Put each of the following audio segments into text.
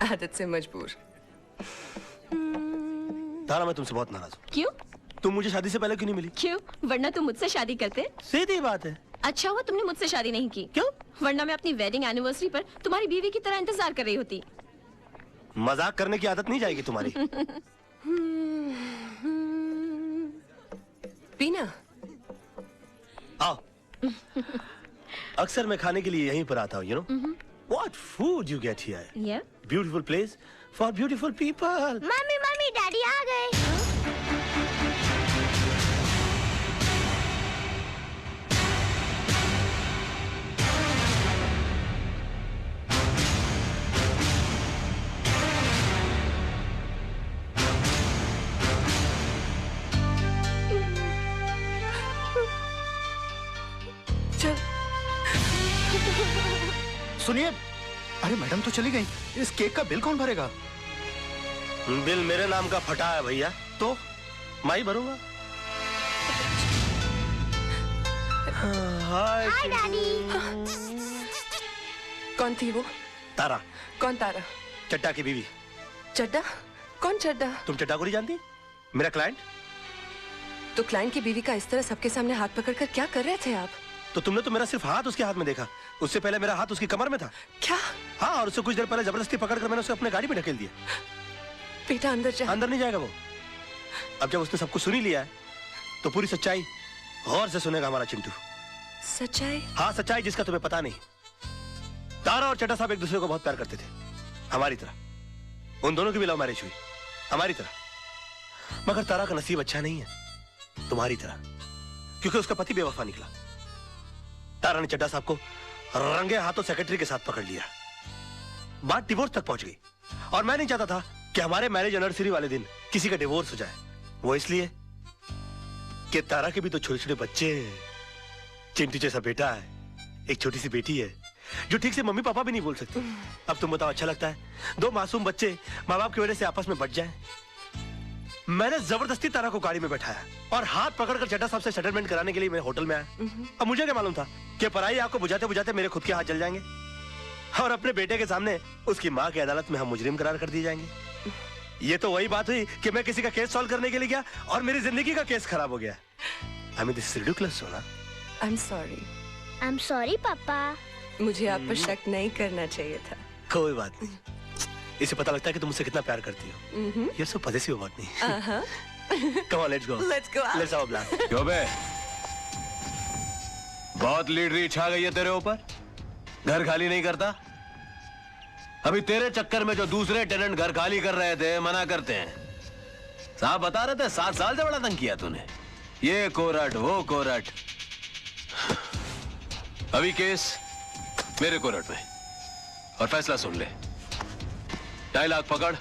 आदत से मजबूर। तारा, मैं तुमसे बहुत नाराज हूँ। क्यों? तुम मुझे शादी से पहले क्यों नहीं मिली? क्यों? वरना तुम मुझसे शादी करते। सीधी बात है। अच्छा हुआ तुमने मुझसे शादी नहीं की। क्यों? वरना मैं अपनी वेडिंग एनिवर्सरी पर तुम्हारी बीवी की तरह इंतजार कर रही होती। मजाक करने की आदत नहीं जाएगी तुम्हारी। पीना। आओ। अक्सर मैं खाने के लिए यहीं पर आता हूँ, you know? What food you get here? Yeah. Beautiful place for beautiful people. Mummy mummy daddy आ गए। चल। सुनिए, अरे मैडम तो चली गई, इस केक का बिल कौन भरेगा? बिल मेरे नाम का फटा है भैया, तो मैं ही भरूंगा। हाय डैडी। कौन थी वो? तारा। कौन तारा? चड्डा की बीवी। चड्डा? कौन चड्डा? तुम चड्डा को नहीं जानती? मेरा क्लाइंट। तो क्लाइंट की बीवी का इस तरह सबके सामने हाथ पकड़कर क्या कर रहे थे आप? तो तुमने तो मेरा सिर्फ हाथ उसके हाथ में देखा, उससे पहले मेरा हाथ उसकी कमर में था। क्या? हाँ, और उससे कुछ देर पहले जबरदस्ती पकड़कर मैंने उसे अपने गाड़ी में ढकेल दिया। बेटा अंदर जा। अंदर नहीं जाएगा वो। अब जब उसने सब कुछ सुन ही लिया है, तो पूरी सच्चाई गौर से सुनेगा हमारा चिंटू। सच्चाई? हाँ, सच्चाई जिसका तुम्हें पता नहीं। तारा और चड्डा साहब एक दूसरे को बहुत प्यार करते थे, हमारी तरह। उन दोनों की भी लव मैरिज हुई, हमारी तरह। मगर तारा का नसीब अच्छा नहीं है, तुम्हारी तरह, क्योंकि उसका पति बेवफा निकला। तारा ने चड्डा साहब को रंगे हाथों सेक्रेटरी के साथ पकड़ लिया। बात डिवोर्स तक पहुंच गई, और मैं नहीं चाहता था कि हमारे मैरिज एनिवर्सरी वाले दिन किसी का डिवोर्स हो जाए। वो इसलिए कि तारा के भी तो छोटे छोटे बच्चे हैं। चिंटू जैसा बेटा है, एक छोटी सी बेटी है जो ठीक से मम्मी पापा भी नहीं बोल सकती। अब तुम बताओ, अच्छा लगता है दो मासूम बच्चे माँ बाप की वजह से आपस में बट जाएं? मैंने जबरदस्ती तारा को गाड़ी में बैठाया और हाथ पकड़कर चड्डा साहब से सेटलमेंट कराने के लिए मैं होटल में आया। अब मुझे क्या मालूम था कि पराई आग को बुझाते बुझाते मेरे खुद के हाथ जल जाएंगे, और अपने बेटे के सामने उसकी माँ की अदालत में हम मुजरिम करार कर दिए जाएंगे। ये तो वही बात हुई कि मैं किसी का केस सॉल्व करने के लिए गया और मेरी जिंदगी का केस खराब हो गया। I mean, this is ridiculous, सोना। I'm sorry. I'm sorry पापा। मुझे आप पर शक नहीं करना चाहिए था। कोई बात नहीं, इसे पता लगता है कि तुम मुझसे कितना प्यार करती हो। You're so possessive about me. Come on, let's go. Let's go out. Let's have a blast. क्यों बे? बहुत लीडरी छा गई है तेरे ऊपर, घर खाली नहीं करता। अभी तेरे चक्कर में जो दूसरे टेनेंट घर खाली कर रहे थे मना करते हैं। साहब बता रहे थे 7 साल से बड़ा तंग किया तूने, ये कोरट वो कोरट। अभी केस मेरे कोरट में, और फैसला सुन ले। 2.5 लाख पकड़,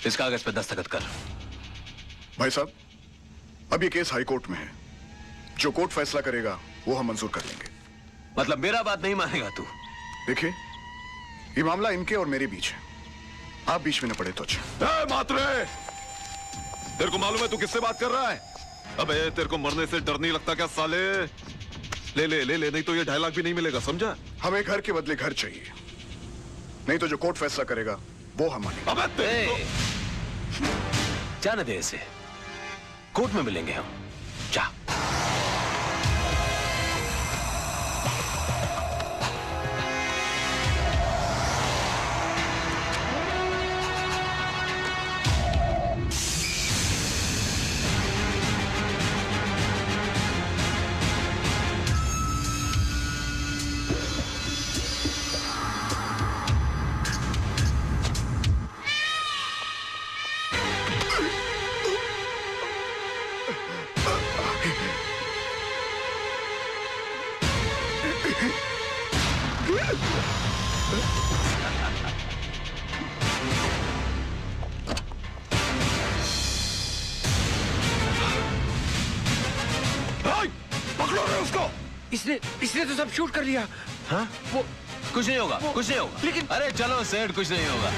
इस कागज पे दस्तखत कर। भाई साहब, अब ये केस हाई कोर्ट में है, जो कोर्ट फैसला करेगा वो हम मंजूर कर लेंगे। मतलब मेरा बात नहीं मानेगा तू? देखिए, ये मामला इनके और मेरे बीच है, आप बीच में न पड़े तो अच्छा। मात्रे, तेरे को मालूम है तू किससे बात कर रहा है? अबे तेरे को मरने से डर नहीं लगता क्या साले? ले ले ले ले, नहीं तो ये 2.5 लाख भी नहीं मिलेगा, समझा? हमें घर के बदले घर चाहिए, नहीं तो जो कोर्ट फैसला करेगा वो हम मानेंगे। अबे जाने दे इसे, कोर्ट में मिलेंगे हम। जा। इसने तो सब शूट कर लिया। हाँ? वो कुछ नहीं होगा, कुछ नहीं होगा। लेकिन अरे चलो सेठ, कुछ नहीं होगा।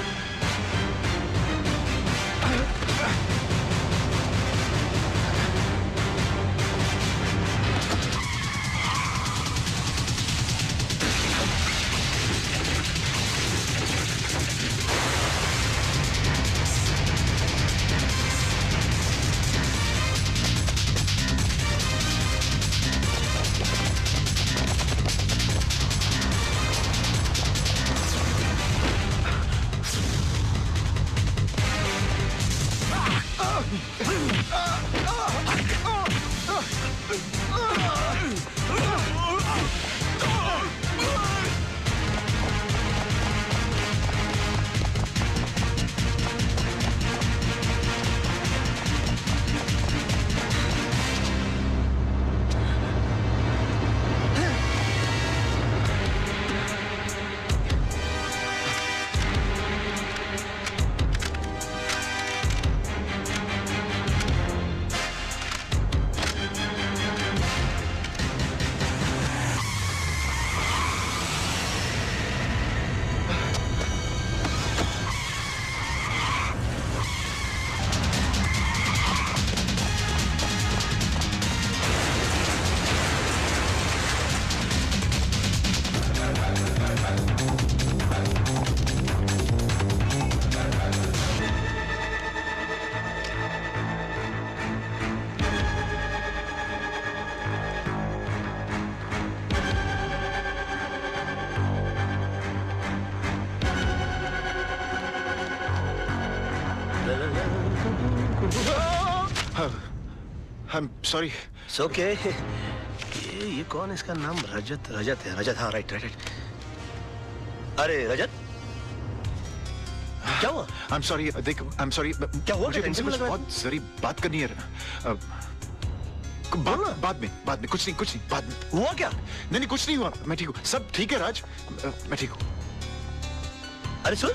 I'm sorry. ओके ये कौन है? इसका नाम रजत है। रजत, हाँ राइट राइट राइट। अरे रजत क्या हुआ? I'm sorry. देख, I'm sorry. क्या हुआ? मुझे तुमसे टेंशन कुछ लग रहा है? बहुत जरूरी बात करनी है। बाद में कुछ नहीं बाद में। हुआ क्या? नहीं कुछ नहीं हुआ, मैं ठीक हूँ, सब ठीक है राज, मैं ठीक हूँ। अरे सुन,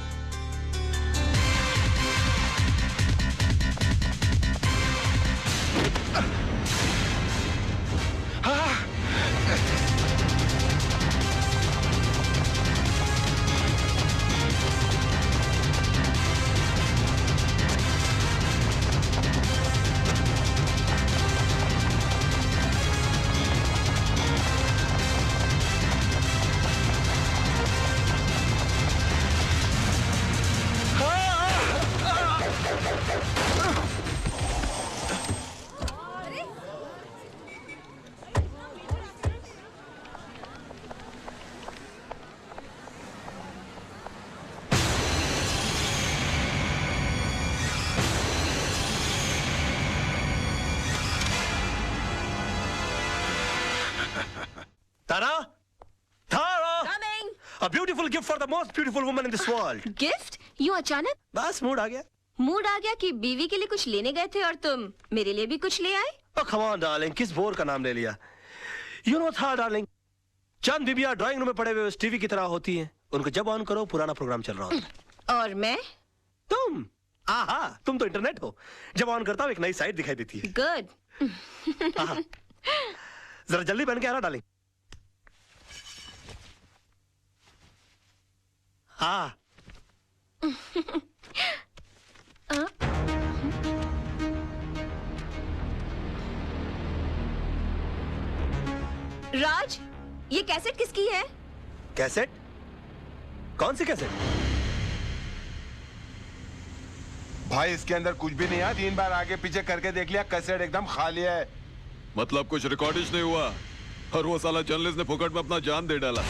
तारा, तारा, a beautiful gift for the most beautiful woman in this world. Gift? यूं अचानक? बस मूड आ गया। मूड आ गया कि बीवी के लिए कुछ लेने गए थे और तुम मेरे लिए भी कुछ ले आए? Oh come on darling, किस बोर का नाम ले लिया? You know था darling, चंद बीबियां ड्राइंग रूम में पड़े हुए टीवी की तरह होती हैं। उनको जब ऑन करो पुराना प्रोग्राम चल रहा होता है। और मैं? तुम? आहा, तुम तो इंटरनेट हो। जब ऑन करता हूँ एक नई साइट दिखाई देती है। गुड। जरा जल्दी बन के आना डार्लिंग। हाँ। राज, ये कैसेट किसकी है? कैसेट? कौन सी कैसेट? भाई इसके अंदर कुछ भी नहीं है, 3 बार आगे पीछे करके देख लिया, कैसेट एकदम खाली है। मतलब कुछ रिकॉर्डिश नहीं हुआ और वो साला जर्नलिस्ट ने फुकट में अपना जान दे डाला।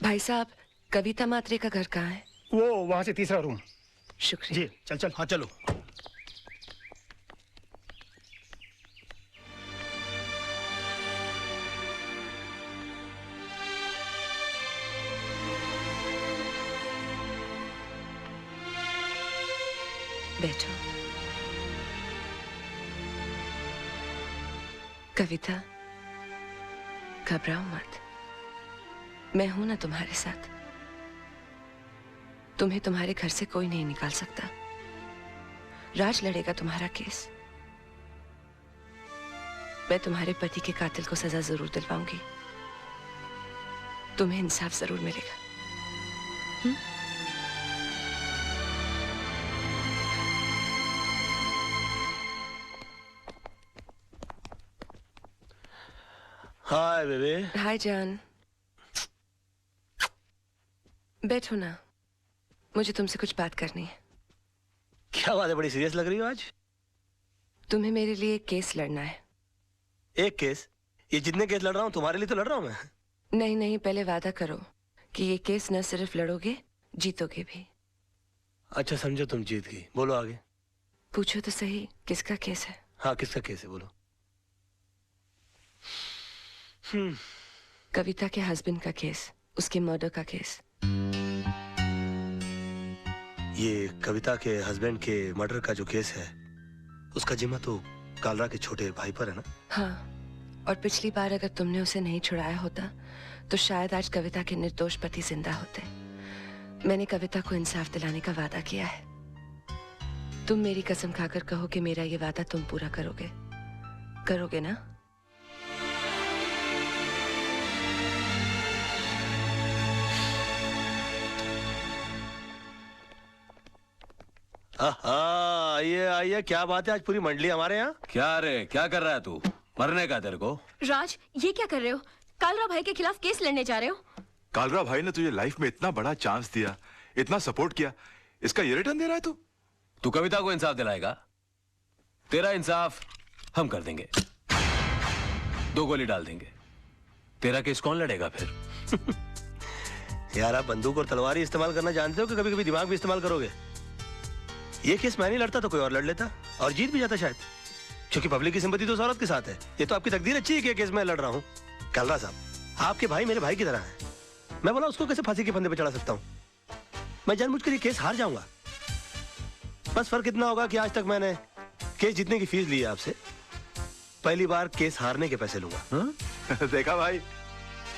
भाई साहब, कविता मात्रे का घर कहाँ है? वो वहां से तीसरा रूम। शुक्रिया। जी चल। हाँ चलो। बैठो। कविता, घबराओ मत, मैं हूं ना तुम्हारे साथ। तुम्हें तुम्हारे घर से कोई नहीं निकाल सकता। राज लड़ेगा तुम्हारा केस। मैं तुम्हारे पति के कातिल को सजा जरूर दिलवाऊंगी। तुम्हें इंसाफ जरूर मिलेगा। Hi baby. हाय जान, बैठो ना, मुझे तुमसे कुछ बात करनी है। क्या बात है, बड़ी सीरियस लग रही हो आज? तुम्हें मेरे लिए एक केस लड़ना है। एक केस? ये जितने केस लड़ रहा हूँ तुम्हारे लिए तो लड़ रहा हूँ मैं। नहीं नहीं, पहले वादा करो कि ये केस न सिर्फ लड़ोगे, जीतोगे भी। अच्छा समझो तुम जीत गई, बोलो आगे। पूछो तो सही, किसका केस है? हाँ किसका केस है, बोलो। कविता के हस्बैंड का केस, उसके मर्डर का केस। ये कविता के हस्बैंड के मर्डर का जो केस है, उसका जिम्मा तो कालरा के छोटे भाई पर है ना? हाँ, और पिछली बार अगर तुमने उसे नहीं छुड़ाया होता तो शायद आज कविता के निर्दोष पति जिंदा होते। मैंने कविता को इंसाफ दिलाने का वादा किया है। तुम मेरी कसम खाकर कहो कि मेरा ये वादा तुम पूरा करोगे। करोगे ना? आइए आइए, क्या बात है, आज पूरी मंडली हमारे यहाँ। क्या रे, क्या कर रहा है तू? मरने का तेरे को? राज, ये क्या कर रहे हो? कालरा भाई के खिलाफ केस लड़ने जा रहे हो? कालरा भाई ने तुझे लाइफ में इतना बड़ा चांस दिया, इतना सपोर्ट किया, इसका ये रिटर्न दे रहा है तू? तू कविता को इंसाफ दिलाएगा? तेरा इंसाफ हम कर देंगे। 2 गोली डाल देंगे। तेरा केस कौन लड़ेगा फिर? यार आप बंदूक और तलवार ही इस्तेमाल करना जानते हो कि कभी कभी दिमाग भी इस्तेमाल करोगे? ये केस मैं नहीं लड़ता तो कोई और लड़ लेता और जीत भी जाता शायद, क्योंकि पब्लिक की सिंपैथी तो उस औरत के साथ है। ये तो आपकी तकदीर अच्छी है कि केस मैं लड़ रहा हूँ। कलरा साहब, आपके भाई मेरे भाई की तरह है। मैं बोला उसको कैसे फांसी के फंदे पे चढ़ा सकता हूँ? मैं जानबूझकर ये केस हार जाऊंगा। बस फर्क इतना होगा कि आज तक मैंने केस जीतने की फीस ली है आपसे, पहली बार केस हारने के पैसे लूंगा। देखा भाई,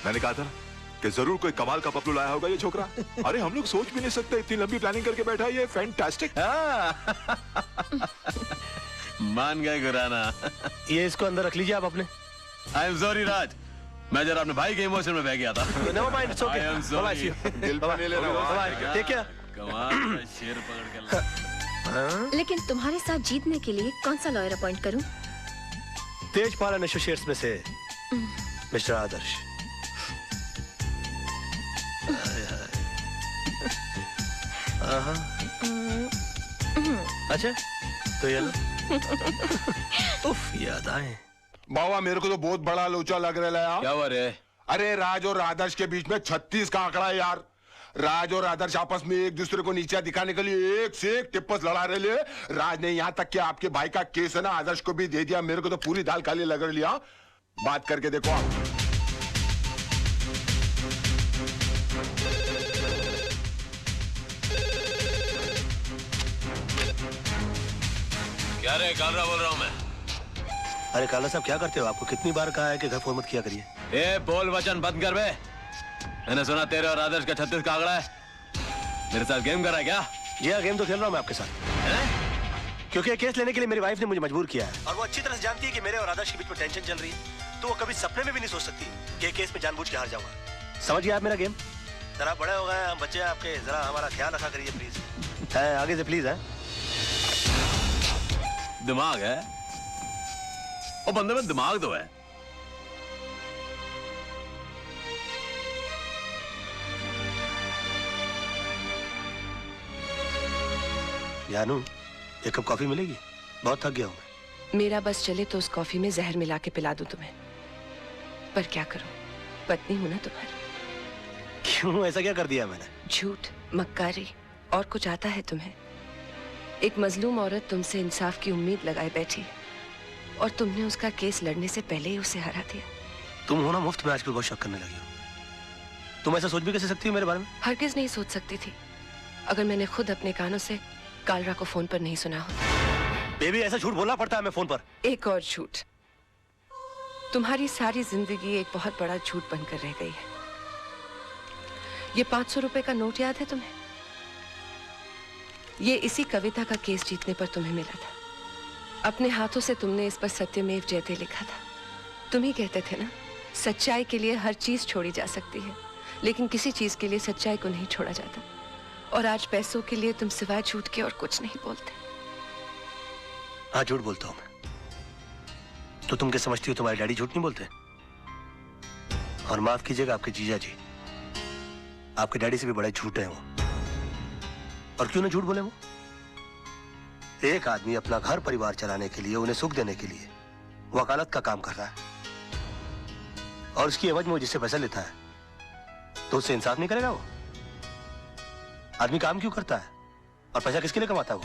मैंने कहा था कि जरूर कोई कमाल का पपलू लाया होगा ये छोकरा। अरे हम लोग सोच भी नहीं सकते, इतनी लंबी प्लानिंग करके बैठा है ये। फैंटास्टिक। मान गए गुराना। ये इसको अंदर रख लीजिए आप अपने। आई एम सॉरी राज, मैं जरा अपने भाई के इमोशन में बह गया था। Never mind, it's okay. I am sorry. दिल पे नहीं लेना। Bye, take care. कमाल का शेर पकड़ के ला। लेकिन तुम्हारे साथ जीतने के लिए कौन सा लॉयर अपॉइंट करूं? तेजपाल एसोसिएट्स में से मिस्टर आदर्श। अच्छा तो ये लो। उफ, याद आए। बाबा मेरे को तो बहुत बड़ा लोचा लग रहा है यार। क्या हुआ रे? अरे राज और आदर्श के बीच में 36 का आंकड़ा है यार। राज और आदर्श आपस में एक दूसरे को नीचा दिखाने के लिए एक से एक टिप्पस लड़ा रहे ले। राज ने यहाँ तक कि आपके भाई का केस है ना आदर्श को भी दे दिया। मेरे को तो पूरी दाल काली लग रही लिया। बात करके देखो आप। क्या रे, कालरा बोल रहा हूँ मैं। अरे काला साहब क्या करते हो? आपको कितनी बार कहा है कि घर फोन मत किया करिए। ए बोल वचन बंद कर बे। मैंने सुना तेरे और आदर्श का 36 का आंकड़ा है। मेरे साथ गेम कर रहा है क्या? जी हाँ, गेम तो खेल रहा हूँ मैं आपके साथ। क्योंकि ये केस लेने के लिए मेरी वाइफ ने मुझे मजबूर किया है और वो अच्छी तरह से जानती है कि मेरे और आदर्श के बीच में टेंशन चल रही है, तो वो कभी सपने में भी नहीं सोच सकती कि ये केस में जानबूझ के हार जाऊंगा। समझ गया आप मेरा गेम? जरा बड़े हो गए हम बच्चे आपके, जरा हमारा ख्याल रखा करिए प्लीज। है आगे से प्लीज है। दिमाग है वो बंदे में, दिमाग तो है। जानू, एक कप कॉफी मिलेगी? बहुत थक गया हूं मैं। मेरा बस चले तो उस कॉफी में जहर मिला के पिला दूं तुम्हें, पर क्या करूं, पत्नी हूं ना तुम्हारी। क्यों, ऐसा क्या कर दिया मैंने? झूठ, मक्कारी और कुछ आता है तुम्हें? एक मजलूम औरत तुमसे इंसाफ की उम्मीद लगाए बैठी है और तुमने उसका केस लड़ने से पहले ही उसे हरा दिया। तुम हो ना मुफ्त में आजकल बहुत शक करने लगी हो। तुम ऐसा सोच भी कैसे सकती हो मेरे बारे में? हरगिज नहीं सोच सकती थी अगर मैंने खुद अपने कानों से कालरा को फोन पर नहीं सुना होता। बेबी, ऐसा झूठ बोलना पड़ता है मैं फोन पर। एक और झूठ। तुम्हारी सारी जिंदगी एक बहुत बड़ा झूठ बनकर रह गई है। ये 500 रुपए का नोट याद है तुम्हें? ये इसी कविता का केस जीतने पर तुम्हें मिला था। अपने हाथों से तुमने इस पर सत्यमेव जयते लिखा था। तुम ही कहते थे ना, सच्चाई के लिए हर चीज छोड़ी जा सकती है, लेकिन किसी चीज के लिए सच्चाई को नहीं छोड़ा जाता। और आज पैसों के लिए तुम सिवाय झूठ के और कुछ नहीं बोलते। हाँ, झूठ बोलता हूं मैं। तो तुम क्या समझती हो तुम्हारे डैडी झूठ नहीं बोलते? और माफ कीजिएगा आपके जीजा जी, आपके डैडी से भी बड़े झूठ है वो। और क्यों ना झूठ बोले वो? एक आदमी अपना घर परिवार चलाने के लिए, उन्हें सुख देने के लिए वकालत का काम कर रहा है और उसकी एवज में वो जिससे पैसा लेता है तो उससे इंसाफ नहीं करेगा वो? आदमी काम क्यों करता है और पैसा किसके लिए कमाता है वो?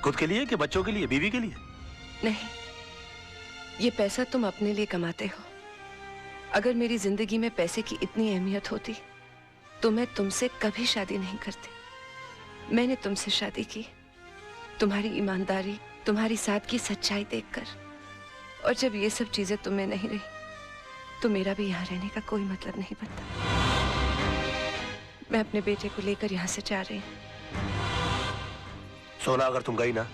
खुद के लिए कि बच्चों के लिए, बीवी के लिए? नहीं, ये पैसा तुम अपने लिए कमाते हो। अगर मेरी जिंदगी में पैसे की इतनी अहमियत होती तो मैं तुमसे कभी शादी नहीं करती। मैंने तुमसे शादी की तुम्हारी ईमानदारी, तुम्हारी सादगी, सच्चाई देखकर। और जब ये सब चीजें तुम्हें नहीं रही तो मेरा भी यहाँ रहने का कोई मतलब नहीं बनता। मैं अपने बेटे को लेकर यहाँ से जा रही हूँ। सोना, अगर तुम गई ना।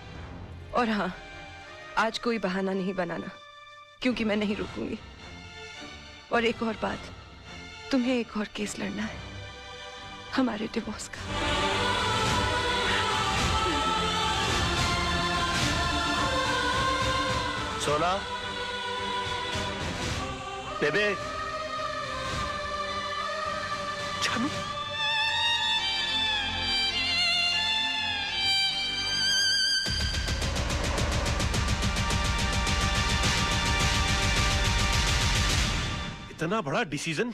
और हाँ, आज कोई बहाना नहीं बनाना, क्योंकि मैं नहीं रुकूंगी। और एक और बात, तुम्हें एक और केस लड़ना है, हमारे डिवोर्स का। सोना, बेबे, जानू, इतना बड़ा डिसीजन।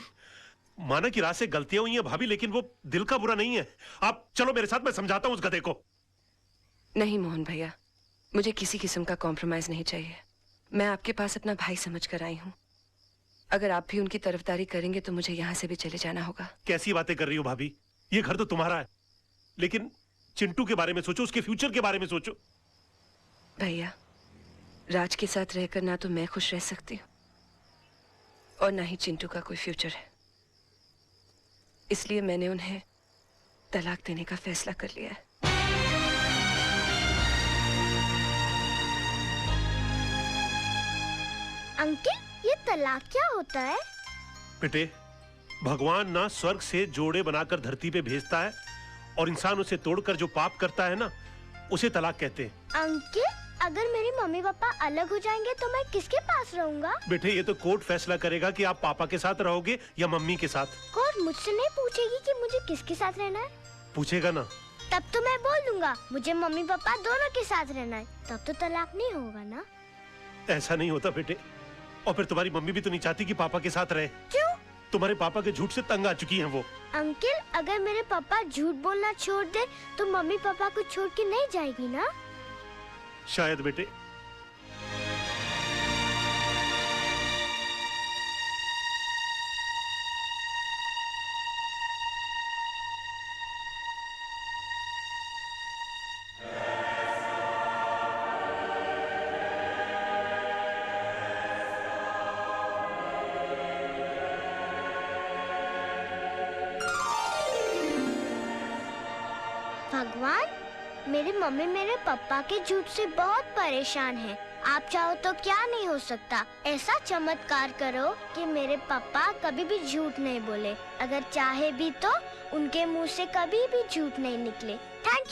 माना कि रात से गलतियां हुई हैं भाभी, लेकिन वो दिल का बुरा नहीं है। आप चलो मेरे साथ, मैं समझाता हूं उस गधे को। नहीं मोहन भैया, मुझे किसी किस्म का कॉम्प्रोमाइज नहीं चाहिए। मैं आपके पास अपना भाई समझ कर आई हूं। अगर आप भी उनकी तरफदारी करेंगे तो मुझे यहाँ से भी चले जाना होगा। कैसी बातें कर रही हो भाभी, ये घर तो तुम्हारा है, लेकिन चिंटू के बारे में सोचो, उसके फ्यूचर के बारे में सोचो। भैया, राज के साथ रहकर ना तो मैं खुश रह सकती हूँ और ना ही चिंटू का कोई फ्यूचर है। इसलिए मैंने उन्हें तलाक देने का फैसला कर लिया है। अंकल, ये तलाक क्या होता है? बेटे, भगवान ना स्वर्ग से जोड़े बनाकर धरती पे भेजता है और इंसान उसे तोड़कर जो पाप करता है ना, उसे तलाक कहते हैं। अंकल, अगर मेरे मम्मी पापा अलग हो जाएंगे तो मैं किसके पास रहूंगा? बेटे, ये तो कोर्ट फैसला करेगा कि आप पापा के साथ रहोगे या मम्मी के साथ। कोर्ट मुझसे नहीं पूछेगी कि मुझे किसके साथ रहना है? पूछेगा ना। तब तो मैं बोल दूंगा मुझे मम्मी पापा दोनों के साथ रहना है। तब तो तलाक नहीं होगा ना? ऐसा नहीं होता बेटे। और फिर तुम्हारी मम्मी भी तो नहीं चाहती कि पापा के साथ रहे। क्यों? तुम्हारे पापा के झूठ से तंग आ चुकी हैं वो। अंकल, अगर मेरे पापा झूठ बोलना छोड़ दे तो मम्मी पापा को छोड़ के नहीं जाएगी ना? शायद बेटे। भगवान, मेरी मम्मी मेरे पापा के झूठ से बहुत परेशान है। आप चाहो तो क्या नहीं हो सकता। ऐसा चमत्कार करो कि मेरे पापा कभी भी झूठ नहीं बोले। अगर चाहे भी तो उनके मुंह से कभी भी झूठ नहीं निकले। थैंक